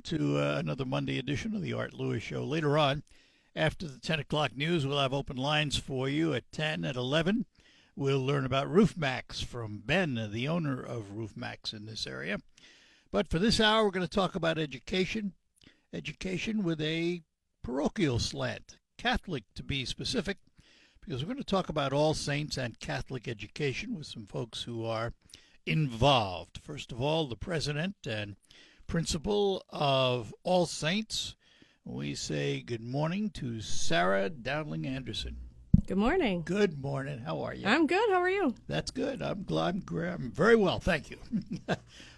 to another Monday edition of the Art Lewis Show. Later on, after the 10 o'clock news, we'll have open lines for you at 10, at 11. We'll learn about RoofMax from Ben, the owner of RoofMax in this area. But for this hour, we're going to talk about education with a parochial slant, Catholic to be specific, because we're going to talk about All Saints and Catholic education with some folks who are involved. First of all, the president and principal of All Saints. We say good morning to Sarah Dowling Anderson. Good morning. Good morning. How are you? I'm good. How are you? That's good. I'm very well, thank you.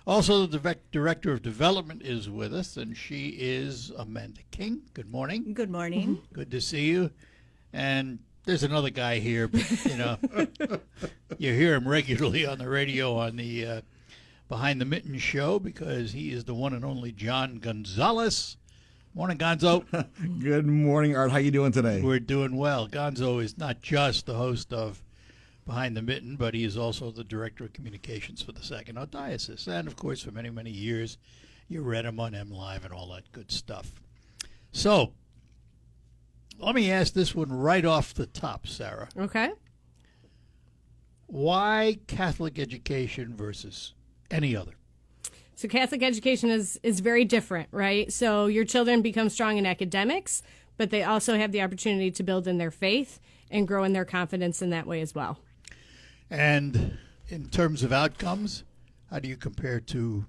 Also, the director of development is with us, and she is Amanda King. Good morning. Good morning. Good to see you. And there's another guy here, but, you hear him regularly on the radio on the Behind the Mitten show because he is the one and only John Gonzalez. Morning, Gonzo. Good morning, Art. How you doing today? We're doing well. Gonzo is not just the host of Behind the Mitten, but he is also the director of communications for the Saginaw Diocese. And, of course, for many, many years, you read him on MLive and all that good stuff. So, let me ask this one right off the top, Sarah. Okay. Why Catholic education versus any other? So Catholic education is very different, right? So your children become strong in academics, but they also have the opportunity to build in their faith and grow in their confidence in that way as well. And in terms of outcomes, how do you compare to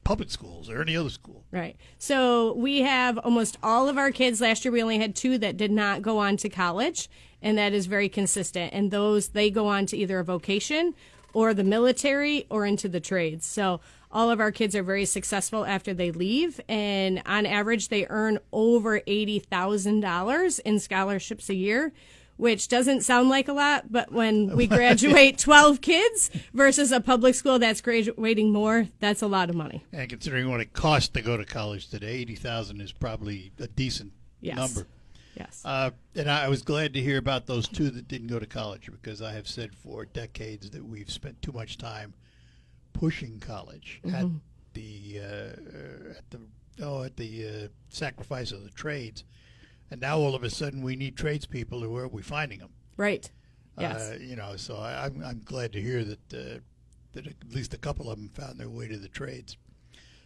public schools or any other school? Right. So we have almost all of our kids. Last year we only had 2 that did not go on to college, and that is very consistent. And those, they go on to either a vocation or the military or into the trades. So all of our kids are very successful after they leave, and on average they earn over $80,000 in scholarships a year, which doesn't sound like a lot, but when we graduate 12 kids versus a public school that's graduating more, that's a lot of money. And considering what it costs to go to college today, $80,000 is probably a decent number. Yes. And I was glad to hear about those 2 that didn't go to college, because I have said for decades that we've spent too much time pushing college at the sacrifice of the trades. And now all of a sudden we need tradespeople. Where are we finding them? Right. Yes. So I'm glad to hear that at least a couple of them found their way to the trades.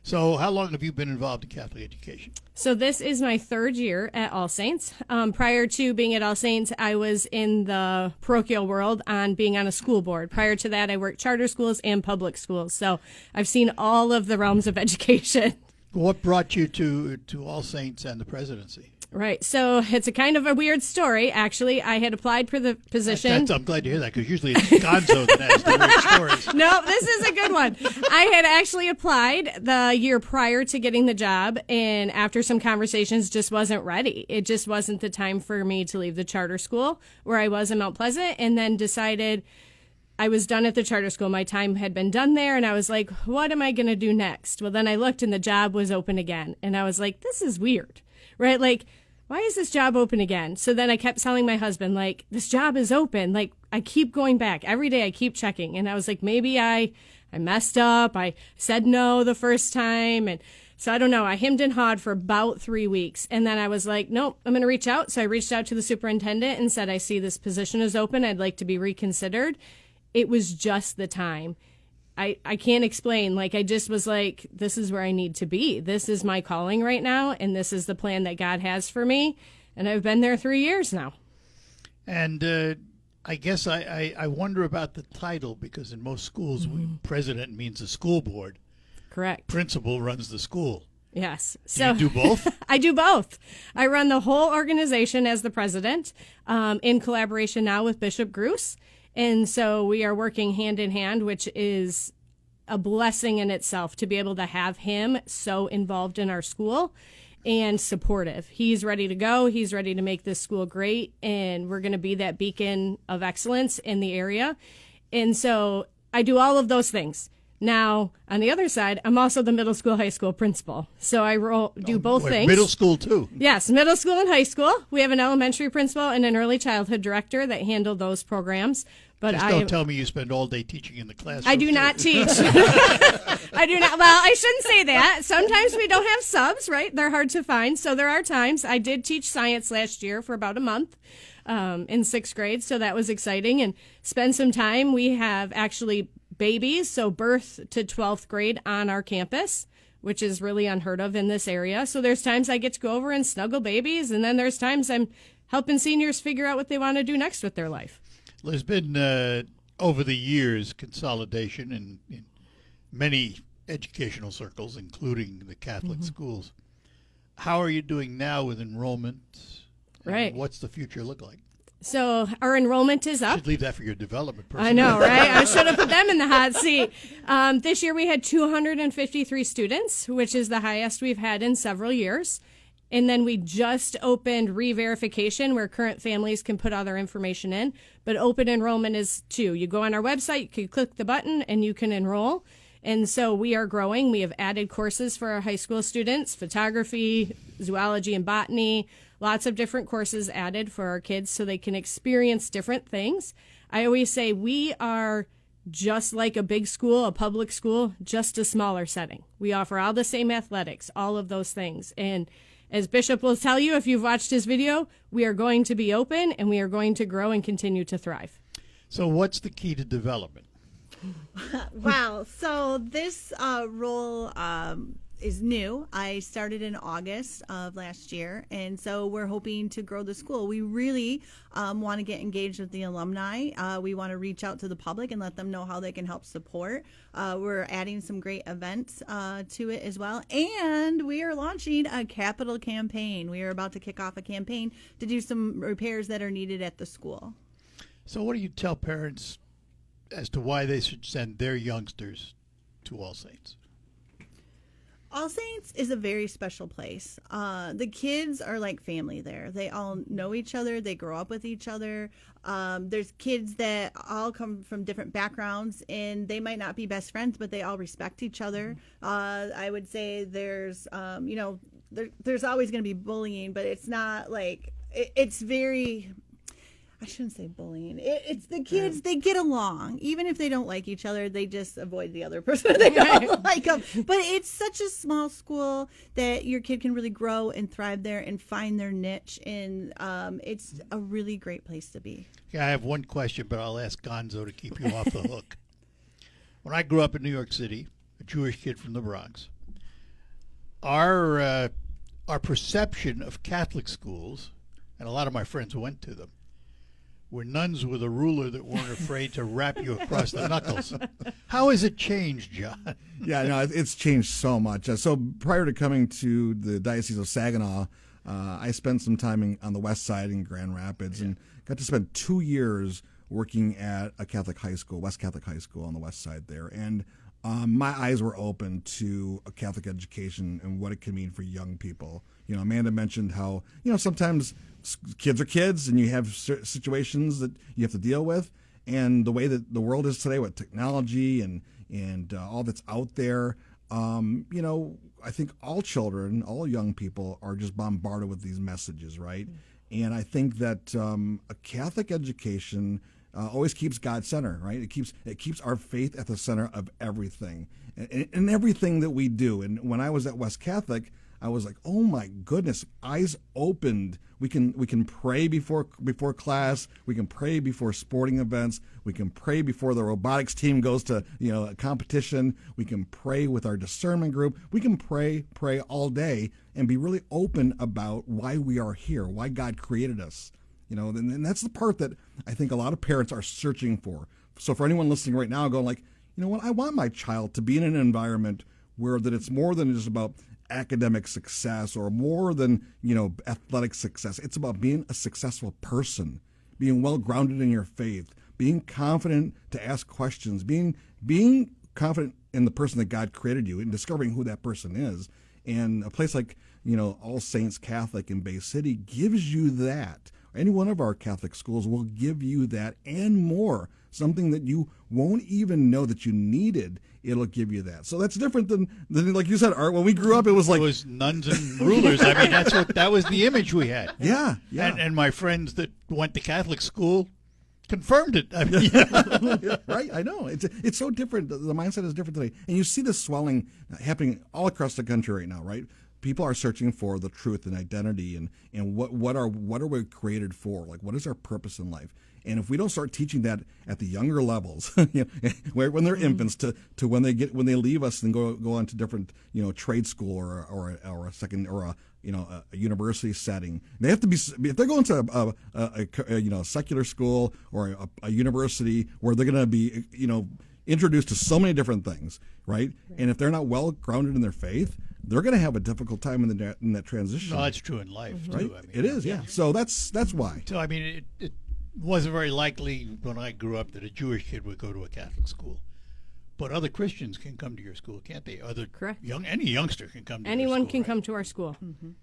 So how long have you been involved in Catholic education? So this is my 3rd year at All Saints. Prior to being at All Saints, I was in the parochial world on being on a school board. Prior to that, I worked charter schools and public schools. So I've seen all of the realms of education. What brought you to All Saints and the presidency? Right. So it's a kind of a weird story, actually. I had applied for the position. I'm glad to hear that, because usually it's Gonzo that has the weird stories. No, this is a good one. I had actually applied the year prior to getting the job, and after some conversations, just wasn't ready. It just wasn't the time for me to leave the charter school where I was in Mount Pleasant, and then decided I was done at the charter school. My time had been done there, and I was like, what am I going to do next? Well, then I looked, and the job was open again, and I was like, this is weird, right? Like, why is this job open again? So then I kept telling my husband, like, this job is open. Like, I keep going back. Every day I keep checking. And I was like, maybe I messed up. I said no the first time. And so I don't know. I hemmed and hawed for about 3 weeks. And then I was like, nope, I'm going to reach out. So I reached out to the superintendent and said, I see this position is open. I'd like to be reconsidered. It was just the time. I can't explain. Like, I just was like, this is where I need to be. This is my calling right now, and this is the plan that God has for me. And I've been there 3 years now. And I guess I wonder about the title, because in most schools, president means the school board. Correct. Principal runs the school. Yes. So do you do both? I do both. I run the whole organization as the president, in collaboration now with Bishop Gruss. And so we are working hand in hand, which is a blessing in itself to be able to have him so involved in our school and supportive. He's ready to go. He's ready to make this school great, and we're going to be that beacon of excellence in the area. And so I do all of those things. Now, on the other side, I'm also the middle school, high school principal. So I do both things. Middle school, too. Yes, middle school and high school. We have an elementary principal and an early childhood director that handle those programs. But Just don't tell me you spend all day teaching in the classroom. I do not teach. I do not. Well, I shouldn't say that. Sometimes we don't have subs, right? They're hard to find. So there are times. I did teach science last year for about a month in 6th grade. So that was exciting. And spend some time. We have actually babies, so birth to 12th grade on our campus, which is really unheard of in this area. So there's times I get to go over and snuggle babies. And then there's times I'm helping seniors figure out what they want to do next with their life. There's been, over the years, consolidation in many educational circles, including the Catholic schools. How are you doing now with enrollment? Right. What's the future look like? So our enrollment is You up. should leave that for your development person. I know, right? I should have put them in the hot seat. This year we had 253 students, which is the highest we've had in several years. And then we just opened re-verification where current families can put all their information in. But open enrollment is 2. You go on our website, you can click the button, and you can enroll. And so we are growing. We have added courses for our high school students, photography, zoology, and botany. Lots of different courses added for our kids so they can experience different things. I always say we are just like a big school, a public school, just a smaller setting. We offer all the same athletics, all of those things. And as Bishop will tell you, if you've watched his video, we are going to be open and we are going to grow and continue to thrive. So what's the key to development? Wow. So this role is new. I started in August of last year, and so we're hoping to grow the school. We really want to get engaged with the alumni. We want to reach out to the public and let them know how they can help support. We're adding some great events to it as well, and we are launching a capital campaign. We are about to kick off a campaign to do some repairs that are needed at the school. So what do you tell parents as to why they should send their youngsters to All Saints? All Saints is a very special place. The kids are like family there. They all know each other. They grow up with each other. There's kids that all come from different backgrounds, and they might not be best friends, but they all respect each other. I would say there's always going to be bullying, but it's not like it's very. I shouldn't say bullying. It's the kids, they get along. Even if they don't like each other, they just avoid the other person. They don't like them. But it's such a small school that your kid can really grow and thrive there and find their niche. And it's a really great place to be. Yeah, I have one question, but I'll ask Gonzo to keep you off the hook. When I grew up in New York City, a Jewish kid from the Bronx, our perception of Catholic schools, and a lot of my friends went to them, were nuns with a ruler that weren't afraid to rap you across the knuckles. How has it changed, John? Yeah, no, it's changed so much. So prior to coming to the Diocese of Saginaw, I spent some time on the west side in Grand Rapids and got to spend 2 years working at a Catholic high school, West Catholic High School on the west side there. And my eyes were open to a Catholic education and what it can mean for young people. You know, Amanda mentioned how, sometimes kids are kids and you have situations that you have to deal with. And the way that the world is today with technology and all that's out there, I think all children, all young people are just bombarded with these messages, right? And I think that a Catholic education always keeps God center, right? It keeps our faith at the center of everything and everything that we do. And when I was at West Catholic, I was like, oh my goodness, eyes opened. We can pray before class. We can pray before sporting events. We can pray before the robotics team goes to a competition. We can pray with our discernment group. We can pray all day and be really open about why we are here, why God created us. And that's the part that I think a lot of parents are searching for. So for anyone listening right now, going like, you know what, I want my child to be in an environment where that it's more than just about academic success or more than athletic success. It's about being a successful person, being well grounded in your faith, being confident to ask questions, being confident in the person that God created you and discovering who that person is. And a place like All Saints Catholic in Bay City gives you that. Any one of our Catholic schools will give you that and more, something that you won't even know that you needed it'll give you that. So that's different than like you said, Art. When we grew up, it was like It was nuns and rulers. I mean, that was the image we had. yeah. And my friends that went to Catholic school confirmed it. I mean, Yeah, right. I know it's so different. The mindset is different today, and you see this swelling happening all across the country right now. Right, people are searching for the truth and identity, and what are we created for? Like, what is our purpose in life? And if we don't start teaching that at the younger levels, when they're infants, to when they leave us and go on to different trade school or a second or a university setting, they have to be, if they're going to a secular school or a university where they're going to be introduced to so many different things, right? And if they're not well grounded in their faith, they're going to have a difficult time in that transition. no, that's true in life right? too. I mean, It is, yeah. So that's why. So I mean, it wasn't very likely when I grew up that a Jewish kid would go to a Catholic school. But other Christians can come to your school, can't they? Correct. Any youngster can come to Anyone your school, can right? come to our school.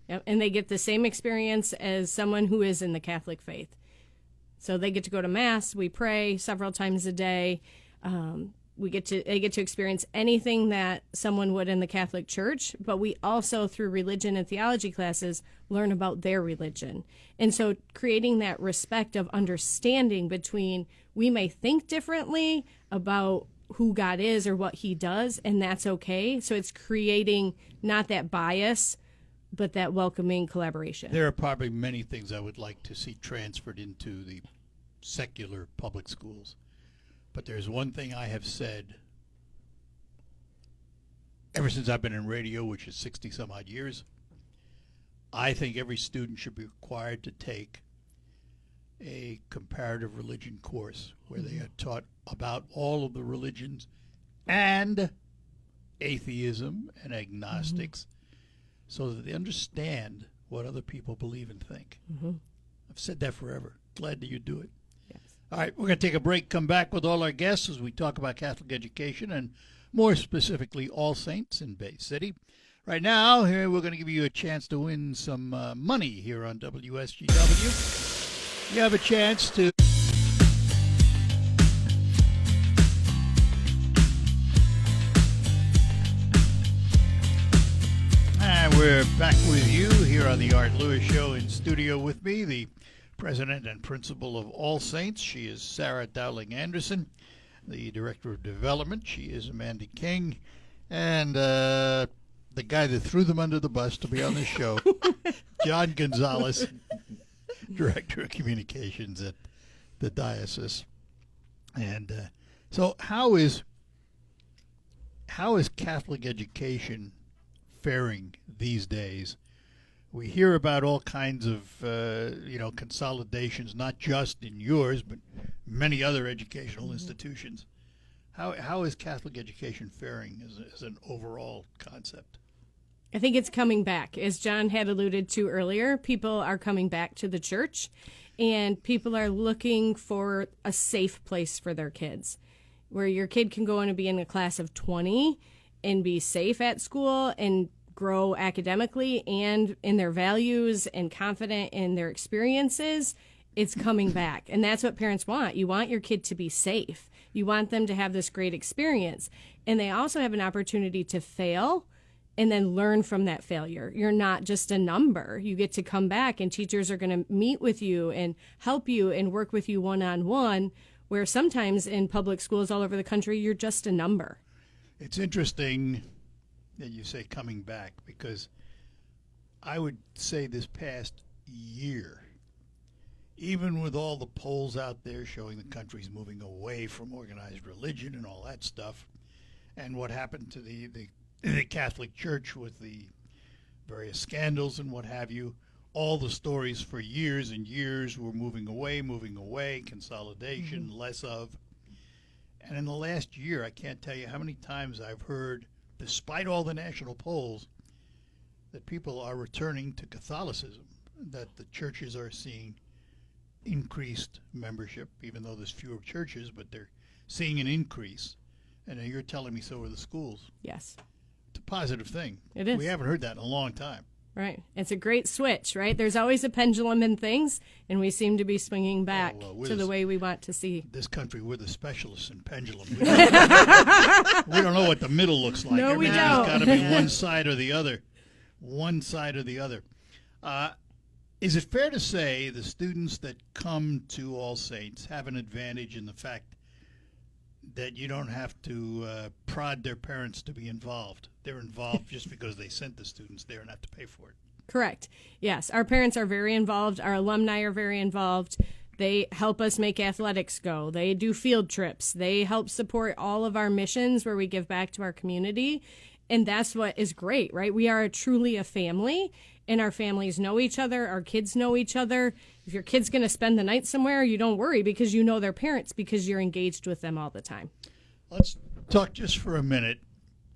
Yep. And they get the same experience as someone who is in the Catholic faith. So they get to go to Mass. We pray several times a day. They get to experience anything that someone would in the Catholic Church, but we also, through religion and theology classes, learn about their religion. And so creating that respect of understanding between, we may think differently about who God is or what he does, and that's okay. So it's creating not that bias, but that welcoming collaboration. There are probably many things I would like to see transferred into the secular public schools. But there's one thing I have said ever since I've been in radio, which is 60 some odd years. I think every student should be required to take a comparative religion course where they are taught about all of the religions and atheism and agnostics so that they understand what other people believe and think. I've said that forever. Glad that you do it. All right, we're going to take a break, come back with all our guests as we talk about Catholic education and more specifically All Saints in Bay City. Right now, here we're going to give you a chance to win some money here on WSGW. You have a chance to... And we're back with you here on the Art Lewis Show. In studio with me, the President and Principal of All Saints. She is Sarah Dowling Anderson. The Director of Development, she is Amanda King. And the guy that threw them under the bus to be on the show, John Gonzalez, Director of Communications at the Diocese. And so how is Catholic education faring these days? We hear about all kinds of, consolidations, not just in yours, but many other educational institutions. How is Catholic education faring as an overall concept? I think it's coming back. As John had alluded to earlier, people are coming back to the church, and people are looking for a safe place for their kids, where your kid can go in and be in a class of 20 and be safe at school and grow academically and in their values and confident in their experiences. It's coming back. And that's what parents want. You want your kid to be safe. You want them to have this great experience. And they also have an opportunity to fail and then learn from that failure. You're not just a number. You get to come back, and teachers are going to meet with you and help you and work with you one-on-one, where sometimes in public schools all over the country, you're just a number. It's interesting that you say coming back, because I would say this past year, even with all the polls out there showing the country's moving away from organized religion and all that stuff, and what happened to the Catholic Church with the various scandals and what have you, all the stories for years and years were moving away, consolidation, less of. And in the last year, I can't tell you how many times I've heard, despite all the national polls, that people are returning to Catholicism, that the churches are seeing increased membership, even though there's fewer churches, but they're seeing an increase. And you're telling me so are the schools. Yes. It's a positive thing. It is. We haven't heard that in a long time. Right. It's a great switch, right? There's always a pendulum in things, and we seem to be swinging back well, to the way we want to see. This country, we're the specialists in pendulum. We don't know what the middle looks like. No, we Everything's got don't. to be one side or the other. One side or the other. Is it fair to say the students that come to All Saints have an advantage in the fact that you don't have to prod their parents to be involved? They're involved just because they sent the students there and have to pay for it. Correct. Yes. Our parents are very involved. Our alumni are very involved. They help us make athletics go. They do field trips. They help support all of our missions where we give back to our community. And that's what is great, right? We are truly a family, and our families know each other. Our kids know each other. If your kid's going to spend the night somewhere, you don't worry because you know their parents because you're engaged with them all the time. Let's talk just for a minute,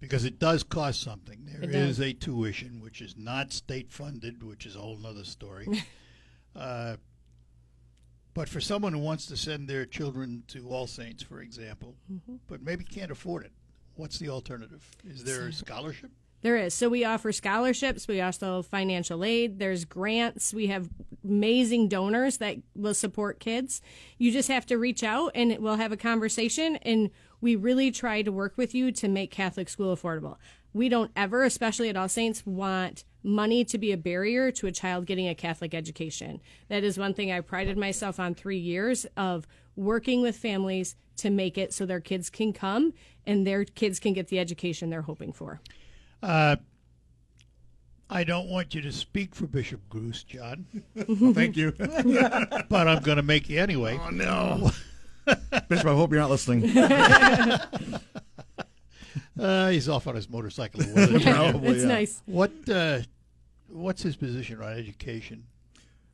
because it does cost something. There It does. is a tuition, which is not state funded, which is a whole nother story. But for someone who wants to send their children to All Saints, for example, but maybe can't afford it, what's the alternative? Is there a scholarship? There is. So we offer scholarships. We also financial aid. There's grants. We have amazing donors that will support kids. You just have to reach out and we'll have a conversation. And we really try to work with you to make Catholic school affordable. We don't ever, especially at All Saints, want money to be a barrier to a child getting a Catholic education. That is one thing I prided myself on 3 years of working with families to make it so their kids can come and their kids can get the education they're hoping for. I don't want you to speak for Bishop Gruss, John, Well, thank you. but I'm going to make you anyway. Oh, no. Bishop, I hope you're not listening. He's off on his motorcycle. Or whatever. Probably, It's yeah. nice. What's his position on education?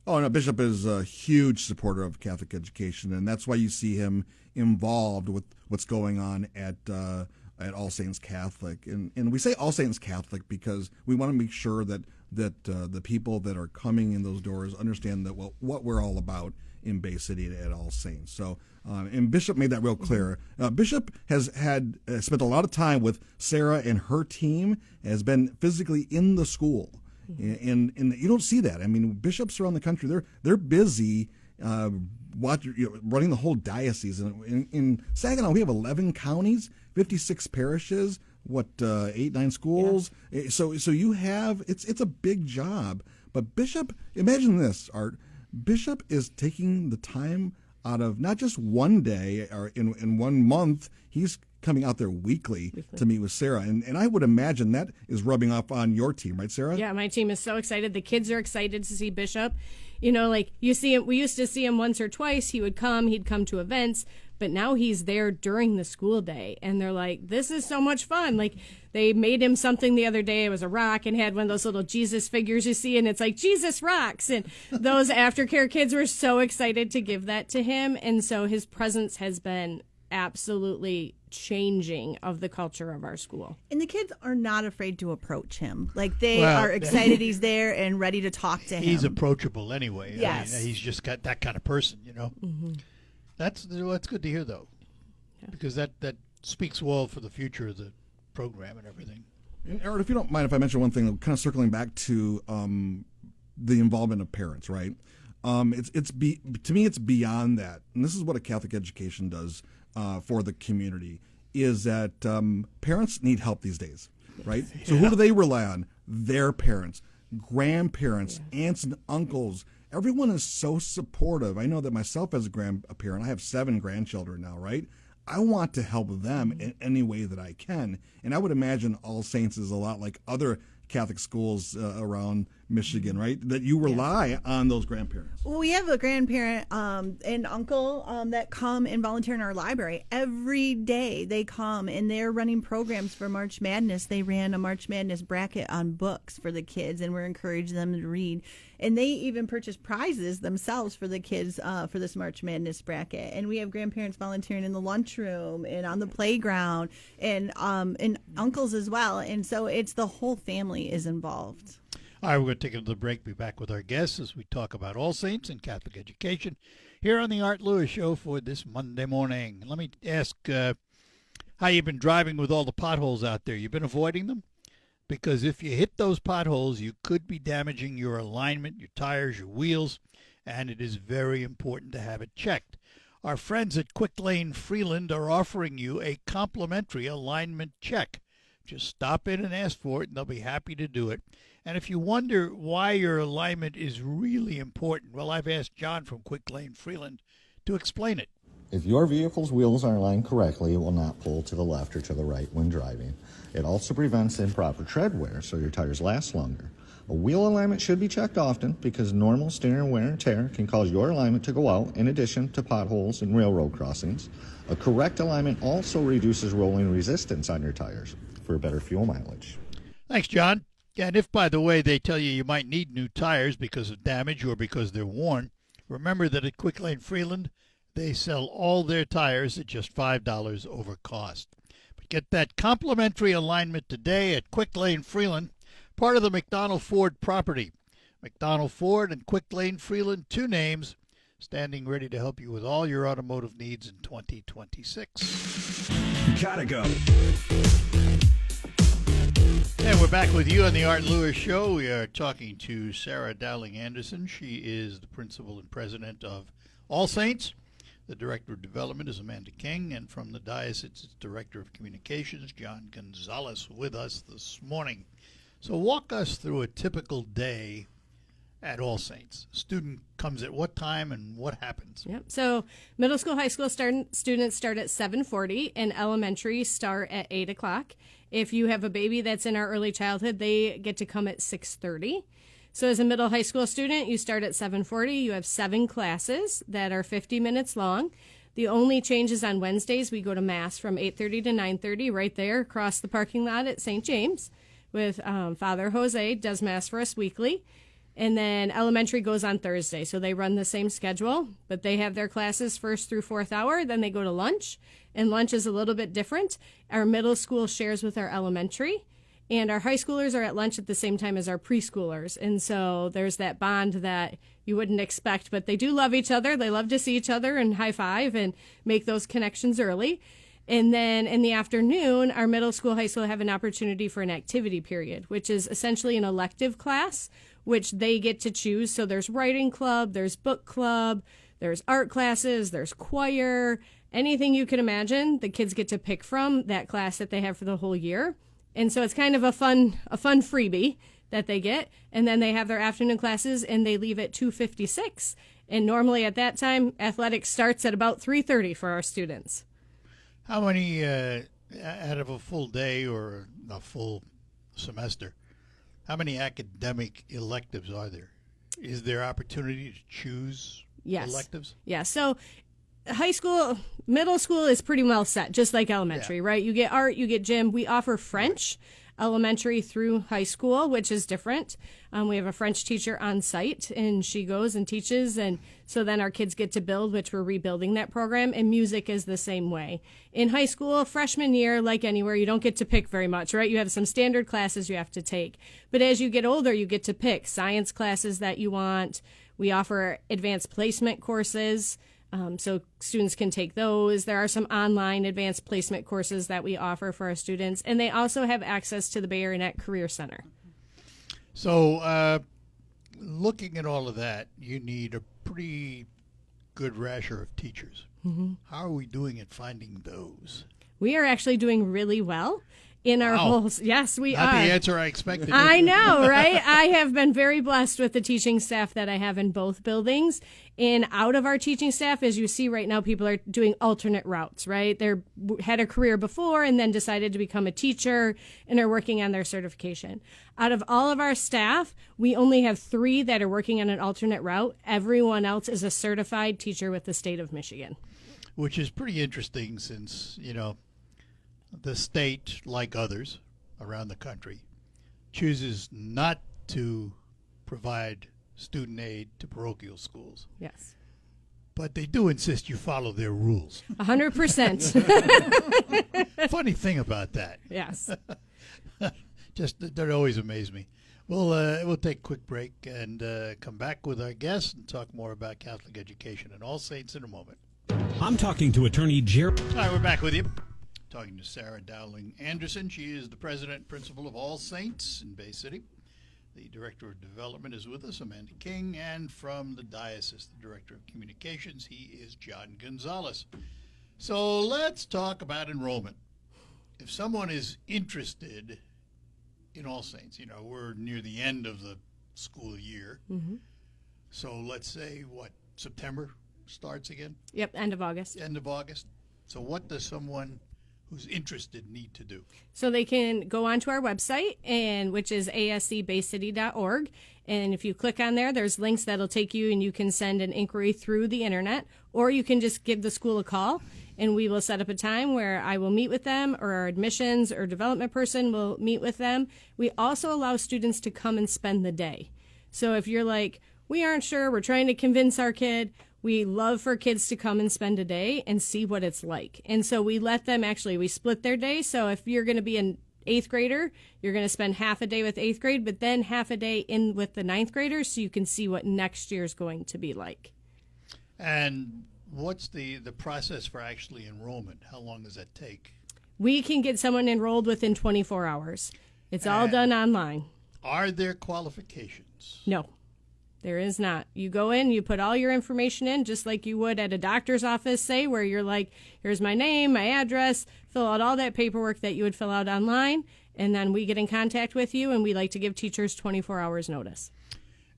Oh, no, Bishop is a huge supporter of Catholic education, and that's why you see him involved with what's going on at All Saints Catholic. And we say All Saints Catholic because we want to make sure that the people that are coming in those doors understand that what we're all about in Bay City at All Saints. So, and Bishop made that real clear. Bishop has had spent a lot of time with Sarah and her team, has been physically in the school. And you don't see that. I mean, bishops around the country, they're busy running the whole diocese. And in Saginaw, we have 11 counties, 56 parishes, 8, 9 schools. Yeah. So you have it's a big job. But Bishop, imagine this, Art. Bishop is taking the time out of not just one day or in 1 month. He's coming out there weekly to meet with Sarah. And I would imagine that is rubbing off on your team, right, Sarah? Yeah, my team is so excited. The kids are excited to see Bishop. You know, like you see him, we used to see him once or twice. He'd come to events, but now he's there during the school day. And they're like, this is so much fun. Like they made him something the other day. It was a rock and had one of those little Jesus figures you see. And it's like, Jesus rocks. And those aftercare kids were so excited to give that to him. And so his presence has been absolutely changing of the culture of our school. And the kids are not afraid to approach him. Like they Well, are excited he's there and ready to talk to him. He's approachable anyway. Yes. I mean, he's just got that kind of person, you know. Mm-hmm. That's good to hear, though, because that speaks well for the future of the program and everything. And Aaron, if you don't mind if I mention one thing, kind of circling back to the involvement of parents, right? To me, it's beyond that. And this is what a Catholic education does for the community, is that parents need help these days, right? Yeah. So who do they rely on? Their parents, grandparents, aunts and uncles. Everyone is so supportive. I know that myself as a grandparent, I have 7 grandchildren now, right? I want to help them in any way that I can. And I would imagine All Saints is a lot like other Catholic schools around Michigan, right? That you rely on those grandparents. Well, we have a grandparent and uncle that come and volunteer in our library. Every day they come and they're running programs for March Madness. They ran a March Madness bracket on books for the kids, and we're encouraging them to read. And they even purchase prizes themselves for the kids for this March Madness bracket. And we have grandparents volunteering in the lunchroom and on the playground, and uncles as well. And so it's the whole family is involved. All right, we're going to take another break. Be back with our guests as we talk about All Saints and Catholic education here on the Art Lewis Show for this Monday morning. Let me ask how you've been driving with all the potholes out there. You've been avoiding them? because if you hit those potholes, you could be damaging your alignment, your tires, your wheels, and it is very important to have it checked. Our friends at Quick Lane Freeland are offering you a complimentary alignment check. Just stop in and ask for it, and they'll be happy to do it. And if you wonder why your alignment is really important, well, I've asked John from Quick Lane Freeland to explain it. If your vehicle's wheels are aligned correctly, it will not pull to the left or to the right when driving. It also prevents improper tread wear, so your tires last longer. A wheel alignment should be checked often because normal steering wear and tear can cause your alignment to go out in addition to potholes and railroad crossings. A correct alignment also reduces rolling resistance on your tires for better fuel mileage. Thanks, John. And if, by the way, they tell you you might need new tires because of damage or because they're worn, remember that at Quick Lane Freeland, they sell all their tires at just $5 over cost. But get that complimentary alignment today at Quick Lane Freeland, part of the McDonald Ford property. McDonald Ford and Quick Lane Freeland, two names, standing ready to help you with all your automotive needs in 2026. Gotta go. And we're back with you on the Art Lewis Show. We are talking to Sarah Dowling Anderson. She is the principal and president of All Saints. The director of development is Amanda King, and from the diocese, it's director of communications, John Gonzalez, with us this morning. So walk us through a typical day at All Saints. Student comes at what time and what happens? Yep. So middle school, high school students start at 7:40, and elementary start at 8 o'clock. If you have a baby that's in our early childhood, they get to come at 6:30. So as a middle high school student, you start at 7:40. You have 7 classes that are 50 minutes long. The only changes on Wednesdays, we go to Mass from 8:30 to 9:30 right there across the parking lot at St. James with Father Jose does Mass for us weekly. And then elementary goes on Thursday. So they run the same schedule, but they have their classes 1st through 4th hour. Then they go to lunch, and lunch is a little bit different. Our middle school shares with our elementary. And our high schoolers are at lunch at the same time as our preschoolers. And so there's that bond that you wouldn't expect, but they do love each other. They love to see each other and high five and make those connections early. And then in the afternoon, our middle school, high school have an opportunity for an activity period, which is essentially an elective class, which they get to choose. So there's writing club, there's book club, there's art classes, there's choir, anything you can imagine. The kids get to pick from that class that they have for the whole year. And so it's kind of a fun freebie that they get. And then they have their afternoon classes, and they leave at 2:56. And normally at that time, athletics starts at about 3:30 for our students. How many, out of a full day or a full semester, how many academic electives are there? Is there opportunity to choose electives? Yeah, so high school, middle school is pretty well set, just like elementary, right? You get art, you get gym. We offer French elementary through high school, which is different. We have a French teacher on site, and she goes and teaches, and so then our kids get to build, which we're rebuilding that program, and music is the same way. In high school, freshman year, like anywhere, you don't get to pick very much, right? You have some standard classes you have to take. But as you get older, you get to pick science classes that you want. We offer advanced placement courses, so students can take those. There are some online advanced placement courses that we offer for our students, and they also have access to the Bay Area Net Career Center. So looking at all of that, you need a pretty good rasher of teachers. Mm-hmm. How are we doing at finding those? We are actually doing really well. In our whole, yes, we Not are. the answer I expected. I know, right? I have been very blessed with the teaching staff that I have in both buildings. And out of our teaching staff, as you see right now, people are doing alternate routes, right? They had a career before and then decided to become a teacher and are working on their certification. Out of all of our staff, we only have 3 that are working on an alternate route. Everyone else is a certified teacher with the state of Michigan. Which is pretty interesting since, the state, like others around the country, chooses not to provide student aid to parochial schools. Yes. But they do insist you follow their rules. 100%. Funny thing about that. Yes. Just, that always amaze me. We'll take a quick break and come back with our guests and talk more about Catholic education and All Saints in a moment. I'm talking to attorney Jerry. All right, we're back with you. talking to Sarah Dowling Anderson. She is the president and principal of All Saints in Bay City. The director of development is with us, Amanda King, and from the diocese, the director of communications, he is John Gonzalez. So let's talk about enrollment. If someone is interested in All Saints, we're near the end of the school year. Mm-hmm. So let's say, September starts again? Yep, end of August. End of August. So what does someone who's interested need to do? So they can go onto our website, which is ascbaycity.org. And if you click on there, there's links that'll take you, and you can send an inquiry through the internet, or you can just give the school a call, and we will set up a time where I will meet with them, or our admissions or development person will meet with them. We also allow students to come and spend the day. So if you're like, we aren't sure, we're trying to convince our kid, we love for kids to come and spend a day and see what it's like. And so we let them we split their day. So if you're going to be an 8th grader, you're going to spend half a day with 8th grade, but then half a day in with the 9th graders, so you can see what next year is going to be like. And what's the process for actually enrollment? How long does that take? We can get someone enrolled within 24 hours. It's all done online. Are there qualifications? No. There is not. You go in, you put all your information in, just like you would at a doctor's office, say, where you're like, here's my name, my address, fill out all that paperwork that you would fill out online, and then we get in contact with you, and we like to give teachers 24 hours notice.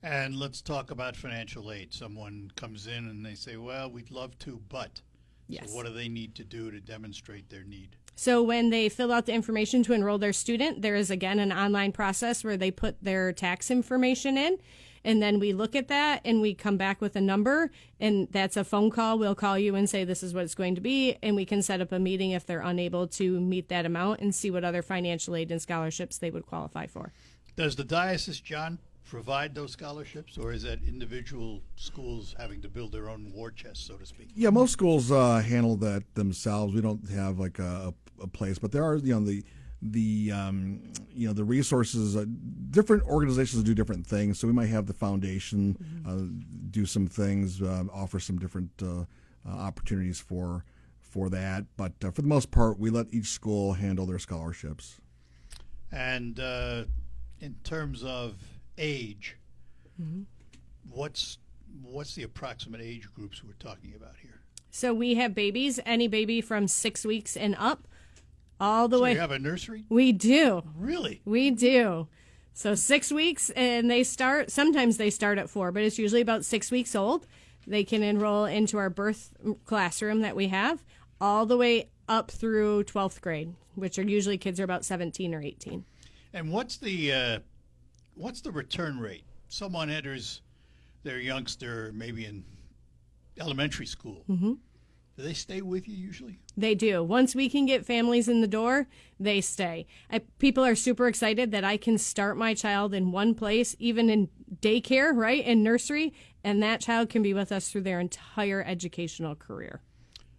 And let's talk about financial aid. Someone comes in and they say, well, we'd love to, but. Yes. So what do they need to do to demonstrate their need? So when they fill out the information to enroll their student, there is, again, an online process where they put their tax information in. And then we look at that and we come back with a number, and that's a phone call. We'll call you and say this is what it's going to be, and we can set up a meeting if they're unable to meet that amount and see what other financial aid and scholarships they would qualify for. Does the diocese, John, provide those scholarships, or is that individual schools having to build their own war chest, so to speak? Yeah, most schools handle that themselves. We don't have like a place, but there are the resources. Different organizations do different things. So we might have the foundation do some things, offer some different opportunities for that. But for the most part, we let each school handle their scholarships. And in terms of age, what's the approximate age groups we're talking about here? So we have babies, any baby from 6 weeks and up, all the way. So you have a nursery? We do. Really? We do. So 6 weeks, and sometimes they start at 4, but it's usually about 6 weeks old. They can enroll into our birth classroom that we have all the way up through 12th grade, which are usually kids are about 17 or 18. And what's the return rate? Someone enters their youngster maybe in elementary school. Mm-hmm. Do they stay with you usually? They do. Once we can get families in the door, they stay. People are super excited that I can start my child in one place, even in daycare, right, in nursery, and that child can be with us through their entire educational career.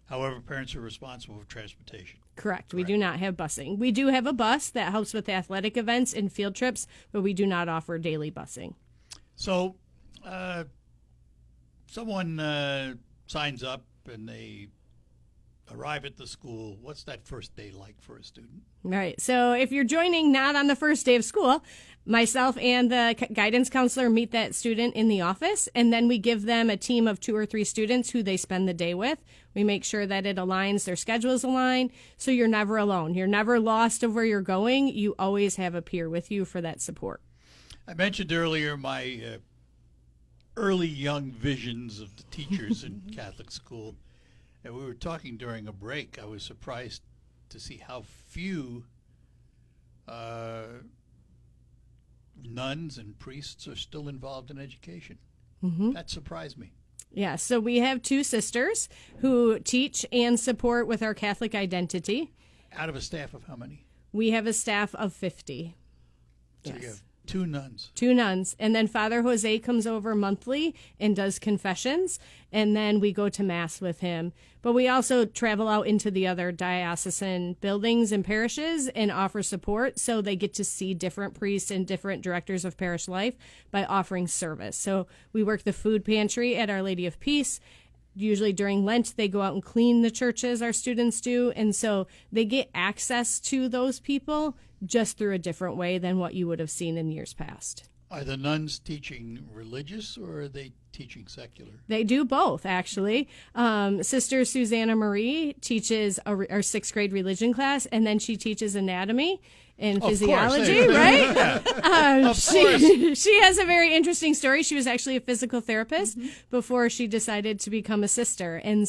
However, parents are responsible for transportation. Correct. We do not have busing. We do have a bus that helps with athletic events and field trips, but we do not offer daily busing. So someone signs up and they arrive at the school. What's that first day like for a student? Right. So if you're joining not on the first day of school, myself and the guidance counselor meet that student in the office, and then we give them a team of 2 or 3 students who they spend the day with. We make sure that it aligns, their schedules align, so you're never alone. You're never lost of where you're going. You always have a peer with you for that support. I mentioned earlier my early young visions of the teachers in Catholic school. And we were talking during a break. I was surprised to see how few nuns and priests are still involved in education. Mm-hmm. That surprised me. Yeah, so we have 2 sisters who teach and support with our Catholic identity. Out of a staff of how many? We have a staff of 50. So Yes. you have 2 nuns. 2 nuns. And then Father Jose comes over monthly and does confessions. And then we go to Mass with him. But we also travel out into the other diocesan buildings and parishes and offer support. So they get to see different priests and different directors of parish life by offering service. So we work the food pantry at Our Lady of Peace. Usually during Lent, they go out and clean the churches, our students do. And so they get access to those people just through a different way than what you would have seen in years past. Are the nuns teaching religious or are they teaching secular? They do both, actually. Sister Susanna Marie teaches our sixth grade religion class, and then she teaches anatomy and physiology, right? She has a very interesting story. She was actually a physical therapist before she decided to become a sister. And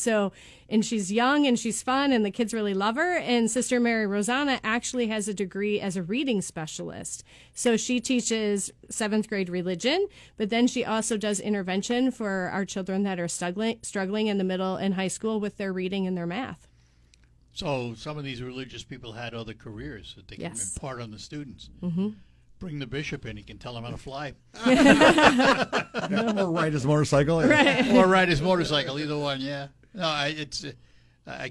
she's young and she's fun and the kids really love her. And Sister Mary Rosanna actually has a degree as a reading specialist. So she teaches seventh grade religion, but then she also does intervention for our children that are struggling in the middle and high school with their reading and their math. So some of these religious people had other careers that they can impart on the students. Mm-hmm. Bring the bishop in; he can tell them how to fly. Or ride his motorcycle. Or ride his motorcycle. Either one, yeah. No, I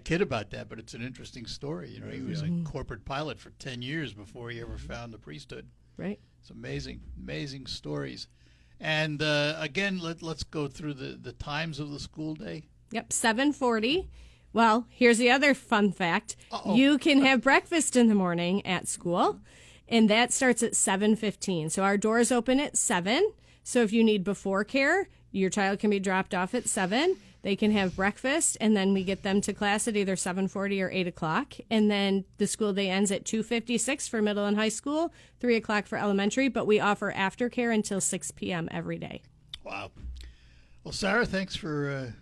kid about that, but it's an interesting story. You know, he was a corporate pilot for 10 years before he ever found the priesthood. Right. It's amazing stories. And again, let's go through the times of the school day. Yep, 7:40. Well, here's the other fun fact. Uh-oh. You can have breakfast in the morning at school, and that starts at 7:15. So our doors open at 7. So if you need before care, your child can be dropped off at 7. They can have breakfast, and then we get them to class at either 7:40 or 8 o'clock. And then the school day ends at 2:56 for middle and high school, 3 o'clock for elementary, but we offer aftercare until 6 p.m. every day. Wow. Well, Sarah, thanks for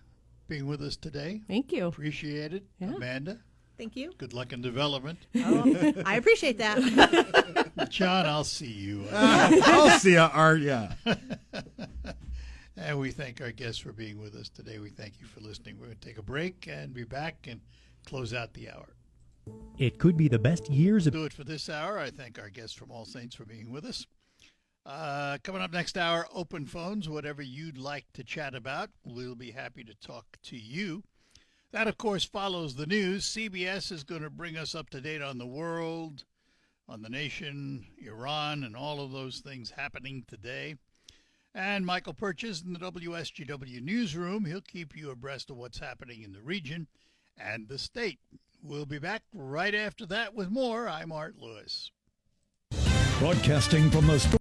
being with us today. Thank you. Appreciate it. Yeah. Amanda, Thank you. good luck in development. I appreciate that. John, I'll see you. I'll see you, Art. Yeah. And we thank our guests for being with us today. We thank you for listening. We're going to take a break and be back and close out the hour. It could be the best years of Do it for this hour. I thank our guests from All Saints for being with us. Coming up next hour, open phones, whatever you'd like to chat about. We'll be happy to talk to you. That, of course, follows the news. CBS is going to bring us up to date on the world, on the nation, Iran, and all of those things happening today. And Michael Purchase in the WSGW newsroom. He'll keep you abreast of what's happening in the region and the state. We'll be back right after that with more. I'm Art Lewis. broadcasting from the